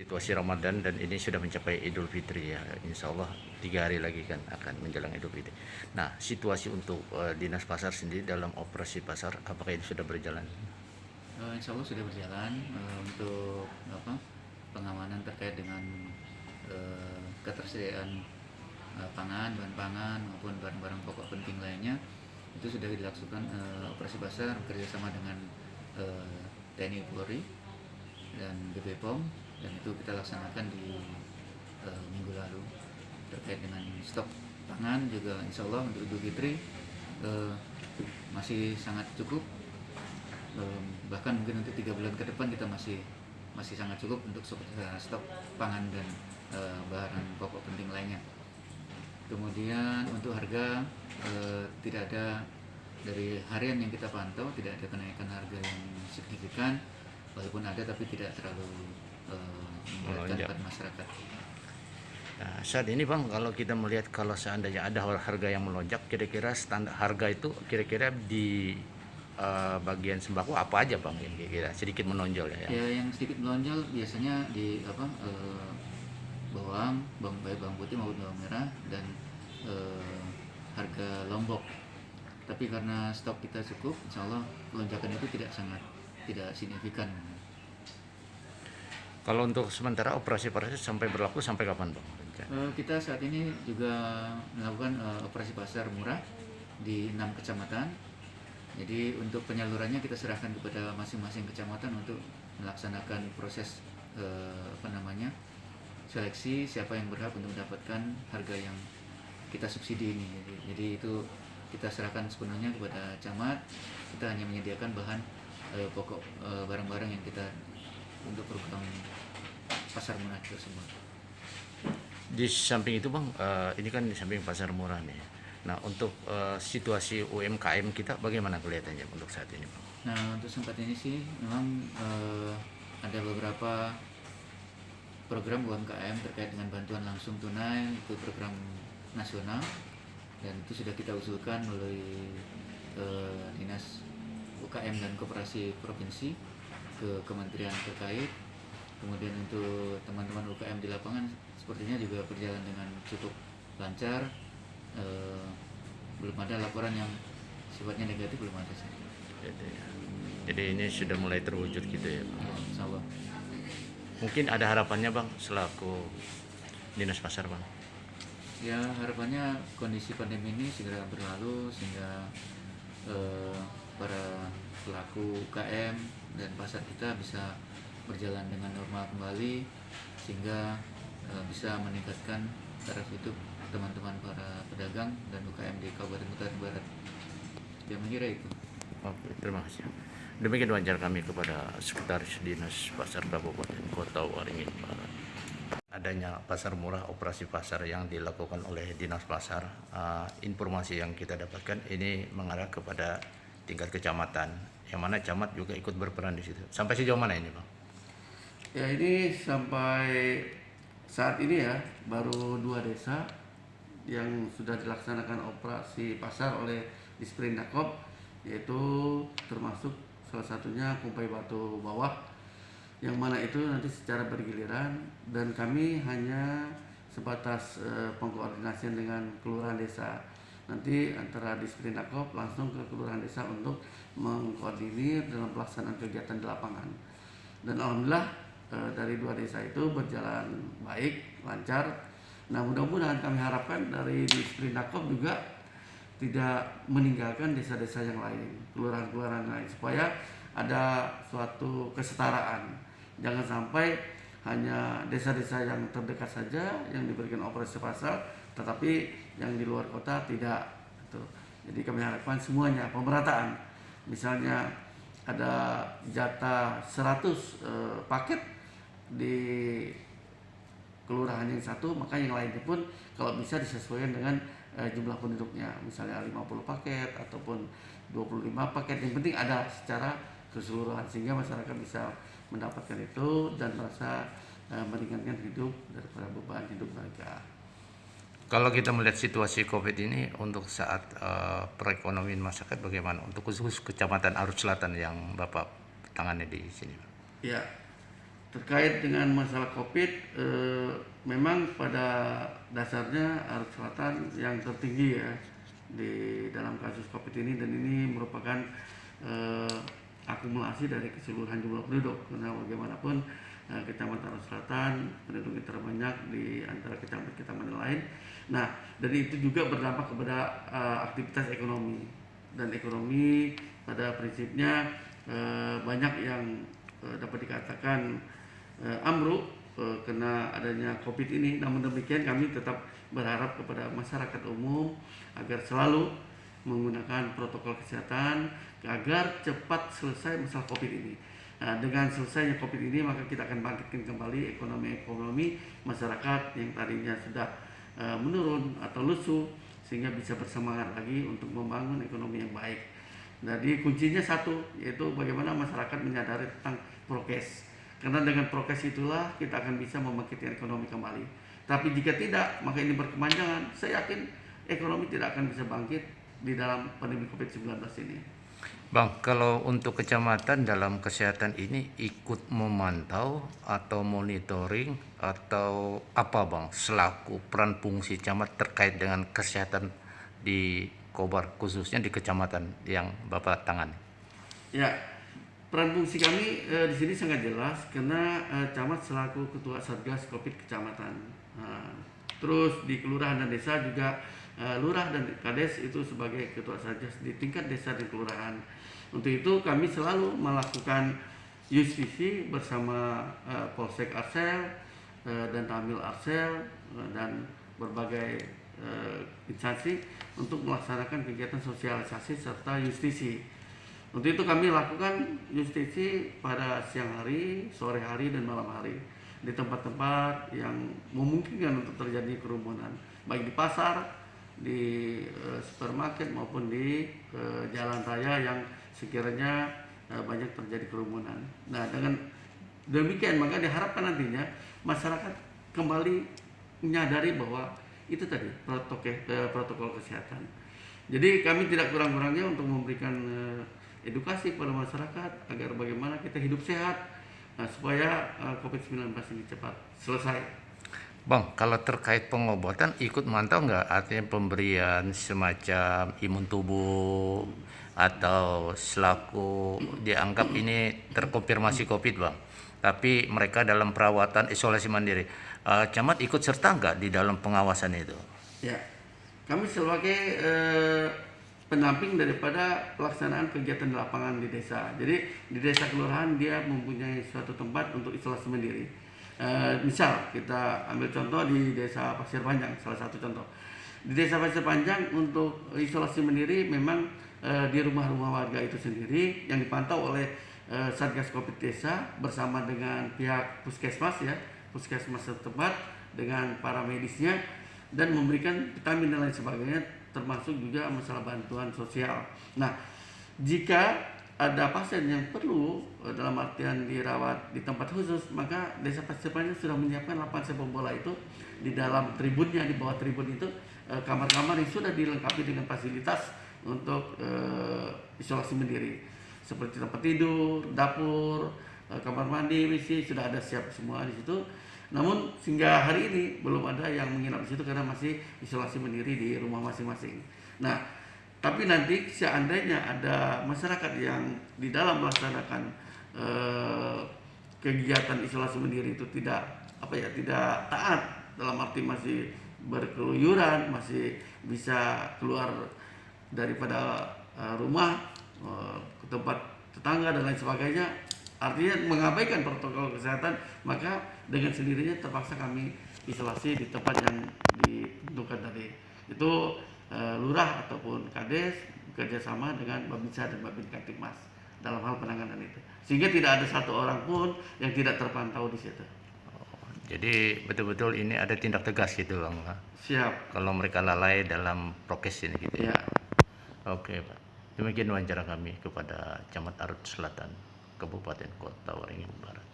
Situasi Ramadan dan ini sudah mencapai Idul Fitri ya, insya Allah 3 hari lagi kan akan menjelang Idul Fitri. Nah, situasi untuk dinas pasar sendiri dalam operasi pasar, apakah ini sudah berjalan? Insya Allah sudah berjalan untuk pengamanan terkait dengan ketersediaan pangan, bahan pangan maupun barang-barang pokok penting lainnya itu sudah dilakukan operasi pasar bekerjasama dengan TNI Polri dan BPOM, dan itu kita laksanakan di minggu lalu terkait dengan stok pangan juga insya Allah untuk Idul Fitri masih sangat cukup. Bahkan mungkin untuk 3 bulan ke depan kita masih sangat cukup untuk stok pangan dan bahan pokok penting lainnya. Kemudian untuk harga tidak ada, dari harian yang kita pantau tidak ada kenaikan harga yang signifikan, walaupun ada tapi tidak terlalu memberatkan Melonjak. pada masyarakat. Nah, saat ini Bang, kalau kita melihat kalau seandainya ada harga yang melonjak, kira-kira standar harga itu kira-kira di bagian sembako apa aja Bang yang kira-kira sedikit menonjol ya? Ya, yang sedikit melonjol biasanya di bawang baik bawang putih maupun bawang merah dan harga lombok. Tapi karena stok kita cukup, insya Allah lonjakan itu tidak signifikan. Kalau untuk sementara operasi sampai berlaku sampai kapan Bang? Kita saat ini juga melakukan operasi pasar murah di 6 kecamatan. Jadi untuk penyalurannya kita serahkan kepada masing-masing kecamatan untuk melaksanakan proses seleksi siapa yang berhak untuk mendapatkan harga yang kita subsidi ini. Jadi itu kita serahkan sepenuhnya kepada camat. Kita hanya menyediakan bahan pokok barang-barang yang kita untuk program pasar murah tersebut. Di samping itu Bang, ini kan di samping pasar murah nih. Nah, untuk situasi UMKM kita bagaimana kelihatannya untuk saat ini Bang? Nah, untuk sempat ini sih memang ada beberapa program UMKM terkait dengan bantuan langsung tunai, itu program nasional, dan itu sudah kita usulkan melalui Dinas UKM dan Koperasi Provinsi ke kementerian terkait. Kemudian untuk teman-teman UKM di lapangan sepertinya juga berjalan dengan cukup lancar. Belum ada laporan yang sifatnya negatif, belum ada sih. Jadi ini sudah mulai terwujud gitu ya Bang? Insya Allah. Mungkin ada harapannya Bang selaku dinas pasar Bang? Ya, harapannya kondisi pandemi ini segera berlalu sehingga para pelaku UKM dan pasar kita bisa berjalan dengan normal kembali, sehingga bisa meningkatkan taraf hidup teman-teman para pedagang dan UKM di Kabupaten Kutai Barat. Ya, mengira itu. Oke, terima kasih. Demikian wawancara kami kepada Sekretaris Dinas Pasar Kabupaten Kota Waringin Barat. Adanya pasar murah, operasi pasar yang dilakukan oleh Dinas Pasar, informasi yang kita dapatkan ini mengarah kepada tingkat kecamatan, yang mana camat juga ikut berperan di situ. Sampai sejauh mana ini Bang? Ya, ini sampai saat ini ya baru 2 desa yang sudah dilaksanakan operasi pasar oleh Disperindakob, yaitu termasuk salah satunya Kumpai Batu Bawah, yang mana itu nanti secara bergiliran, dan kami hanya sebatas pengkoordinasian dengan kelurahan desa. Nanti antara Disperindakob langsung ke kelurahan desa untuk mengkoordinir dalam pelaksanaan kegiatan di lapangan. Dan alhamdulillah dari 2 desa itu berjalan baik, lancar. Nah, mudah-mudahan kami harapkan dari Disperindakob juga tidak meninggalkan desa-desa yang lain, kelurahan-kelurahan lain, supaya ada suatu kesetaraan. Jangan sampai hanya desa-desa yang terdekat saja yang diberikan operasi pasar, tetapi yang di luar kota tidak. Jadi kami harapkan semuanya pemerataan. Misalnya ada jatah 100 paket di kelurahan yang satu, maka yang lainnya pun kalau bisa disesuaikan dengan jumlah penduduknya, misalnya 50 paket ataupun 25 paket, yang penting ada secara keseluruhan sehingga masyarakat bisa mendapatkan itu dan merasa meringankan hidup daripada beban hidup mereka. Kalau kita melihat situasi COVID ini untuk saat perekonomian masyarakat bagaimana untuk khusus Kecamatan Arus Selatan yang Bapak tangani di sini? Ya, terkait dengan masalah COVID, memang pada dasarnya Arut Selatan yang tertinggi ya di dalam kasus COVID ini, dan ini merupakan akumulasi dari keseluruhan jumlah penduduk, karena bagaimanapun Kecamatan Arut Selatan penduduknya terbanyak di antara kecamatan lain. Nah, dari itu juga berdampak kepada aktivitas ekonomi, dan ekonomi pada prinsipnya banyak yang dapat dikatakan ambruk kena adanya COVID ini. Namun demikian kami tetap berharap kepada masyarakat umum agar selalu menggunakan protokol kesehatan agar cepat selesai masalah COVID ini. Nah, dengan selesainya COVID ini maka kita akan bangkitkan kembali ekonomi masyarakat yang tadinya sudah menurun atau lesu, sehingga bisa bersemangat lagi untuk membangun ekonomi yang baik. Jadi kuncinya satu, yaitu bagaimana masyarakat menyadari tentang prokes. Karena dengan prokes itulah kita akan bisa membangkitkan ekonomi kembali. Tapi jika tidak, maka ini berkepanjangan. Saya yakin ekonomi tidak akan bisa bangkit di dalam pandemi COVID-19 ini. Bang, kalau untuk kecamatan dalam kesehatan ini ikut memantau atau monitoring atau apa Bang selaku peran fungsi camat terkait dengan kesehatan di Kobar, khususnya di kecamatan yang Bapak tangani? Ya, peran fungsi kami di sini sangat jelas, karena camat selaku ketua Satgas Covid kecamatan. Terus di kelurahan dan desa juga lurah dan kades itu sebagai ketua satgas di tingkat desa dan kelurahan. Untuk itu kami selalu melakukan justisi bersama Polsek Arsel dan Tamil Arsel dan berbagai instansi untuk melaksanakan kegiatan sosialisasi serta justisi. Untuk itu kami lakukan justisi pada siang hari, sore hari, dan malam hari di tempat-tempat yang memungkinkan untuk terjadi kerumunan, baik di pasar, di supermarket, maupun di jalan raya yang sekiranya banyak terjadi kerumunan. Nah, dengan demikian maka diharapkan nantinya masyarakat kembali menyadari bahwa itu tadi protokol kesehatan. Jadi kami tidak kurang-kurangnya untuk memberikan edukasi kepada masyarakat agar bagaimana kita hidup sehat supaya COVID-19 ini cepat selesai. Bang, kalau terkait pengobatan ikut mantau nggak? Artinya pemberian semacam imun tubuh atau selaku dianggap ini terkonfirmasi COVID Bang, tapi mereka dalam perawatan isolasi mandiri. Camat ikut serta nggak di dalam pengawasan itu? Ya, kami sebagai pendamping daripada pelaksanaan kegiatan di lapangan di desa. Jadi di desa kelurahan dia mempunyai suatu tempat untuk isolasi mandiri. Misal kita ambil contoh di desa Pasir Panjang, salah satu contoh. Di desa Pasir Panjang untuk isolasi mandiri memang di rumah-rumah warga itu sendiri yang dipantau oleh Satgas Covid desa bersama dengan pihak puskesmas ya, puskesmas setempat dengan para medisnya, dan memberikan vitamin dan lain sebagainya, termasuk juga masalah bantuan sosial. Nah, jika ada pasien yang perlu dalam artian dirawat di tempat khusus, maka desa Pasir Panjang sudah menyiapkan lapangan sepak bola itu di dalam tribunnya, di bawah tribun itu kamar-kamar yang sudah dilengkapi dengan fasilitas untuk isolasi mandiri seperti tempat tidur, dapur, kamar mandi, WC sudah ada siap semua di situ. Namun hingga hari ini belum ada yang menginap di situ karena masih isolasi mandiri di rumah masing-masing. Nah, tapi nanti seandainya ada masyarakat yang di dalam melaksanakan kegiatan isolasi mandiri itu tidak taat, dalam arti masih berkeluyuran, masih bisa keluar daripada rumah ke tempat tetangga dan lain sebagainya, artinya mengabaikan protokol kesehatan, maka dengan sendirinya terpaksa kami isolasi di tempat yang ditentukan tadi. Itu lurah ataupun kades bekerjasama dengan Babinsa dan Babin Kamtibmas dalam hal penanganan itu, sehingga tidak ada satu orang pun yang tidak terpantau di situ. Jadi betul-betul ini ada tindak tegas gitu Bang? Siap. Kalau mereka lalai dalam prokes ini gitu ya? Ya. Oke Pak, demikian wawancara kami kepada Camat Arut Selatan, Kabupaten Kota Waringin Barat.